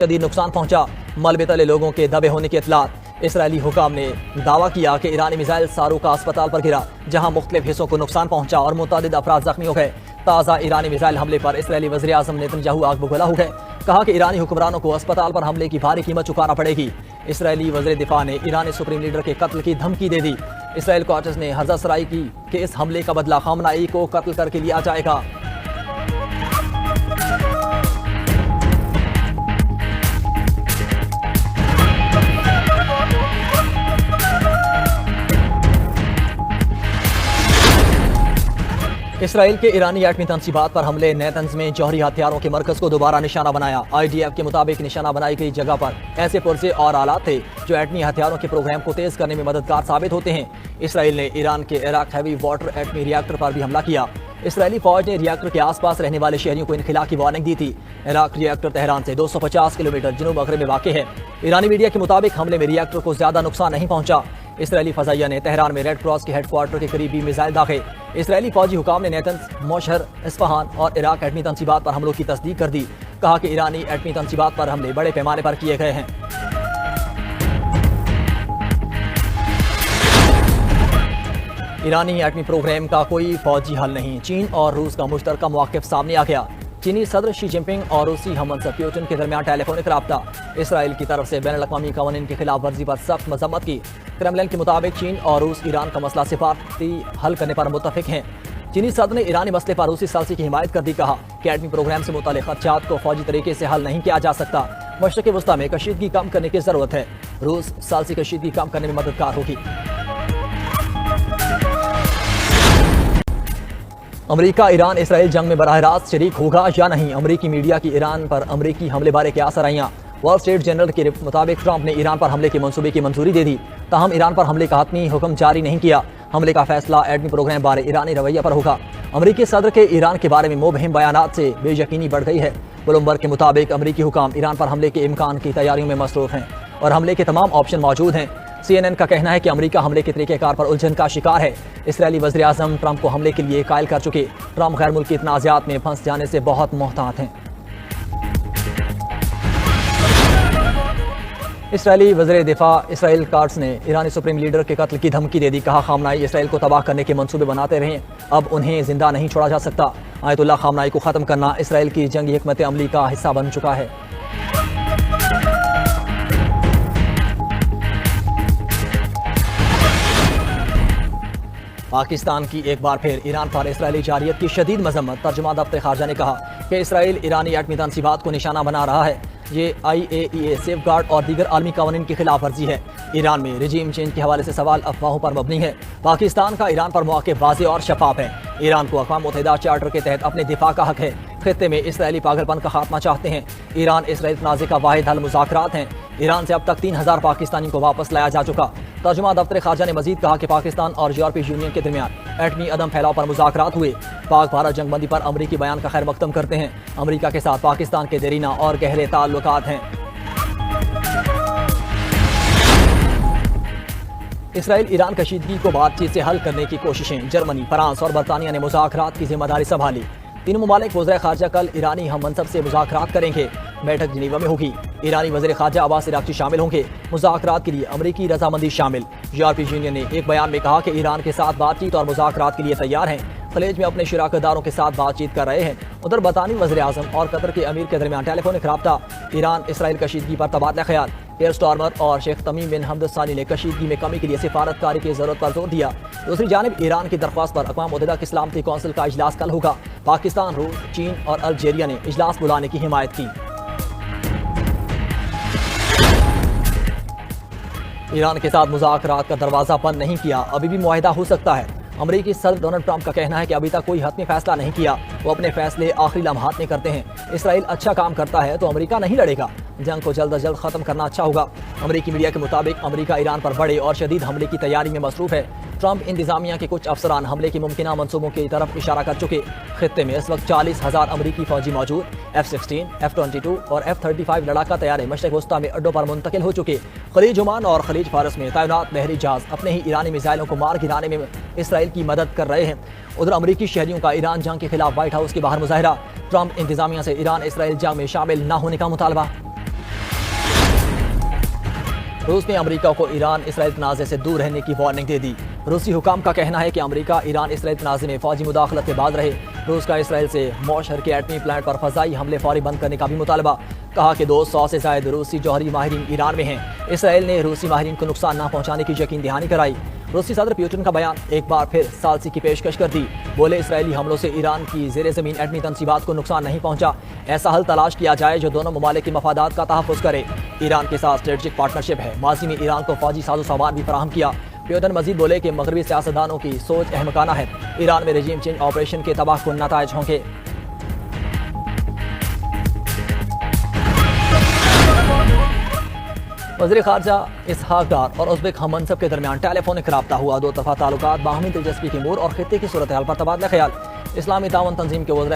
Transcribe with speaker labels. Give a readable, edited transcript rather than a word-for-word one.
Speaker 1: شدید نقصان پہنچا، ملبے تلے لوگوں کے دبے ہونے کی اطلاعات۔ اسرائیلی حکام نے دعویٰ کیا کہ ایرانی میزائل سارو کا اسپتال پر گرا، جہاں مختلف حصوں کو نقصان پہنچا اور متعدد افراد زخمی ہو گئے۔ تازہ ایرانی میزائل حملے پر اسرائیلی وزیر اعظم نیتنیاہو آگ بگولا ہو گئے، کہا کہ ایرانی حکمرانوں کو اسپتال پر حملے کی بھاری قیمت چکانا پڑے گی۔ اسرائیلی وزیر دفاع نے ایرانی سپریم لیڈر کے قتل کی دھمکی دے دی۔ اسرائیل کوارٹرز نے حرزہ سرائی کی کہ اس حملے کا بدلہ خامنہ ای کو قتل کر کے لیا جائے گا۔ اسرائیل کے ایرانی ایٹمی تنصیبات پر حملے، نیتنز میں جوہری ہتھیاروں کے مرکز کو دوبارہ نشانہ بنایا۔ IDF کے مطابق نشانہ بنائی گئی جگہ پر ایسے پرزے اور آلات تھے جو ایٹمی ہتھیاروں کے پروگرام کو تیز کرنے میں مددگار ثابت ہوتے ہیں۔ اسرائیل نے ایران کے عراق ہیوی واٹر ایٹمی ری ایکٹر پر بھی حملہ کیا۔ اسرائیلی فوج نے ری ایکٹر کے آس پاس رہنے والے شہریوں کو انخلاء کی وارننگ دی تھی۔ عراق ری ایکٹر تہران سے 250 کلومیٹر جنوب مغرب میں واقع ہے۔ ایرانی میڈیا کے مطابق حملے میں ری ایکٹر کو زیادہ نقصان نہیں پہنچا۔ اسرائیلی فضائیہ نے تہران میں ریڈ کراس کے ہیڈ کوارٹر کے قریب بھی میزائل داغے۔ اسرائیلی فوجی حکام نے نیتنز، موشہر، اصفہان اور عراق ایٹمی تنصیبات پر حملوں کی تصدیق کر دی، کہا کہ ایرانی ایٹمی تنصیبات پر حملے بڑے پیمانے پر کیے گئے ہیں۔ ایرانی ایٹمی پروگرام کا کوئی فوجی حل نہیں، چین اور روس کا مشترکہ موقف سامنے آ گیا۔ چینی صدر شی جن پنگ اور روسی ہم منصب پیوٹن کے درمیان ٹیلی فونک رابطہ۔ اسرائیل کی طرف سے بین الاقوامی قوانین کی خلاف ورزی پر سخت مذمت کی۔ کرملن کے مطابق چین اور روس ایران کا مسئلہ سفارتی حل کرنے پر متفق ہیں۔ چینی صدر نے ایرانی مسئلے پر روسی ثالثی کی حمایت کر دی، کہا کہ ایٹمی پروگرام سے متعلق خدشات کو فوجی طریقے سے حل نہیں کیا جا سکتا۔ مشرق وسطیٰ میں کشیدگی کم کرنے کی ضرورت ہے، روس ثالثی کشیدگی کم کرنے میں مددگار ہوگی۔ امریکہ ایران اسرائیل جنگ میں براہ راست شریک ہوگا یا نہیں؟ امریکی میڈیا کی ایران پر امریکی حملے بارے کیا سرائیاں؟ وال اسٹریٹ جرنل کے مطابق ٹرمپ نے ایران پر حملے کے منصوبے کی منظوری دے دی، تاہم ایران پر حملے کا حتمی حکم جاری نہیں کیا۔ حملے کا فیصلہ ایٹمی پروگرام بارے ایرانی رویہ پر ہوگا۔ امریکی صدر کے ایران کے بارے میں مبہم بیانات سے بے یقینی بڑھ گئی ہے۔ بلومبرگ کے مطابق امریکی حکام ایران پر حملے کے امکان کی تیاریوں میں مصروف ہیں اور حملے کے تمام آپشن موجود ہیں۔ CNN کا کہنا ہے کہ امریکہ حملے کے طریقہ کار پر الجھن کا شکار ہے۔ اسرائیلی وزیر اعظم ٹرمپ کو حملے کے لیے قائل کر چکے۔ ٹرمپ غیر ملکی تنازعات میں پھنس جانے سے بہت محتاط ہیں۔ اسرائیلی وزیر دفاع اسرائیل کاٹز نے ایرانی سپریم لیڈر کے قتل کی دھمکی دے دی، کہا خامنہئی اسرائیل کو تباہ کرنے کے منصوبے بناتے رہیں، اب انہیں زندہ نہیں چھوڑا جا سکتا۔ آیت اللہ خامنہئی کو ختم کرنا اسرائیل کی جنگی حکمت عملی کا حصہ بن چکا ہے۔ پاکستان کی ایک بار پھر ایران پر اسرائیلی جارحیت کی شدید مذمت۔ ترجمہ دفتر خارجہ نے کہا کہ اسرائیل ایرانی ایٹمی تنصیبات کو نشانہ بنا رہا ہے، یہ IAEA سیف گارڈ اور دیگر عالمی قوانین کی خلاف ورزی ہے۔ ایران میں رجیم چینج کے حوالے سے سوال افواہوں پر مبنی ہے۔ پاکستان کا ایران پر موقف واضح اور شفاف ہے۔ ایران کو اقوام متحدہ چارٹر کے تحت اپنے دفاع کا حق ہے۔ خطے میں اسرائیلی پاگل پن کا خاتمہ چاہتے ہیں۔ ایران اسرائیل تنازع کا واحد حل مذاکرات ہیں۔ ایران سے اب تک 3000 پاکستانیوں کو واپس لایا جا چکا۔ ترجمہ دفتر خارجہ نے مزید کہا کہ پاکستان اور یورپی یونین کے درمیان ایٹمی عدم پھیلاؤ پر مذاکرات ہوئے۔ پاک بھارت جنگ بندی پر امریکی بیان کا خیر مقدم کرتے ہیں۔ امریکہ کے ساتھ پاکستان کے دیرینہ اور گہرے تعلقات ہیں۔ اسرائیل ایران کشیدگی کو بات چیت سے حل کرنے کی کوششیں۔ جرمنی، فرانس اور برطانیہ نے مذاکرات کی ذمہ داری سنبھالی۔ تینوں ممالک وزراء خارجہ کل ایرانی ہم منصب سے مذاکرات کریں گے۔ بیٹھک جنیوا میں ہوگی۔ ایرانی وزیر خارجہ عباس عراقچی شامل ہوں گے۔ مذاکرات کے لیے امریکی رضامندی شامل۔ یورپی یونین نے ایک بیان میں کہا کہ ایران کے ساتھ بات چیت اور مذاکرات کے لیے تیار ہیں، خلیج میں اپنے شراکت داروں کے ساتھ بات چیت کر رہے ہیں۔ ادھر برطانوی وزیر اعظم اور قطر کے امیر کے درمیان ٹیلی فونک رابطہ۔ ایران اسرائیل کشیدگی پر تبادلہ خیال۔ ایئر اسٹارمر اور شیخ تمیم بن حمد الثانی نے کشیدگی میں کمی کے لیے سفارت کاری کی ضرورت پر زور دیا۔ دوسری جانب ایران کی درخواست پر اقوام متحدہ کی سلامتی کونسل کا اجلاس کل ہوگا۔ پاکستان، روس، چین اور الجیریا نے اجلاس بلانے کی حمایت کی۔ ایران کے ساتھ مذاکرات کا دروازہ بند نہیں کیا، ابھی بھی معاہدہ ہو سکتا ہے۔ امریکی صدر ڈونلڈ ٹرمپ کا کہنا ہے کہ ابھی تک کوئی حتمی فیصلہ نہیں کیا، وہ اپنے فیصلے آخری لمحات میں کرتے ہیں۔ اسرائیل اچھا کام کرتا ہے تو امریکہ نہیں لڑے گا، جنگ کو جلد از جلد ختم کرنا اچھا ہوگا۔ امریکی میڈیا کے مطابق امریکہ ایران پر بڑے اور شدید حملے کی تیاری میں مصروف ہے۔ ٹرمپ انتظامیہ کے کچھ افسران حملے کے ممکنہ منصوبوں کی طرف اشارہ کر چکے۔ خطے میں اس وقت 40,000 امریکی فوجی موجود۔ F-16، F-22 اور F-35 لڑاکا طیارے مشرق وسطیٰ میں اڈوں پر منتقل ہو چکے۔ خلیج عمان اور خلیج فارس میں تعینات بحری جہاز اپنے ہی ایرانی میزائلوں کو مار گرانے میں اسرائیل کی مدد کر رہے ہیں۔ ادھر امریکی شہریوں کا ایران جنگ کے خلاف وائٹ ہاؤس کے باہر مظاہرہ۔ ٹرمپ انتظامیہ سے ایران اسرائیل جنگ میں شامل نہ ہونے کا مطالبہ۔ روس نے امریکہ کو ایران اسرائیل تنازع سے دور رہنے کی وارننگ دے دی۔ روسی حکام کا کہنا ہے کہ امریکہ ایران اسرائیل تنازع میں فوجی مداخلت کے بعد رہے۔ روس کا اسرائیل سے موشر کے ایٹمی پلانٹ پر فضائی حملے فوری بند کرنے کا بھی مطالبہ۔ کہا کہ 200 سے زائد روسی جوہری ماہرین ایران میں ہیں۔ اسرائیل نے روسی ماہرین کو نقصان نہ پہنچانے کی یقین دہانی کرائی۔ روسی صدر پیوٹن کا بیان ایک بار پھر ثالثی کی پیشکش کر دی۔ بولے اسرائیلی حملوں سے ایران کی زیر زمین ایٹمی تنصیبات کو نقصان نہیں پہنچا۔ ایسا حل تلاش کیا جائے جو دونوں ممالک کے مفادات کا تحفظ کرے۔ ایران کے ساتھ اسٹریٹجک پارٹنرشپ ہے۔ ماضی میں ایران کو فوجی ساز و سامان بھی فراہم کیا۔ پیوٹن مزید بولے کہ مغربی سیاستدانوں کی سوچ احمقانہ ہے۔ ایران میں رجیم چینج آپریشن کے تباہ کن نتائج ہوں گے۔ وزیر خارجہ اسحاق ڈار اور ازبک ہم منصب کے درمیان ٹیلی فونک رابطہ ہوا۔ دو طرفہ تعلقات، باہمی دلچسپی کے امور اور خطے کی صورتحال پر تبادلہ خیال۔ اسلامی تعاون تنظیم کے وزراء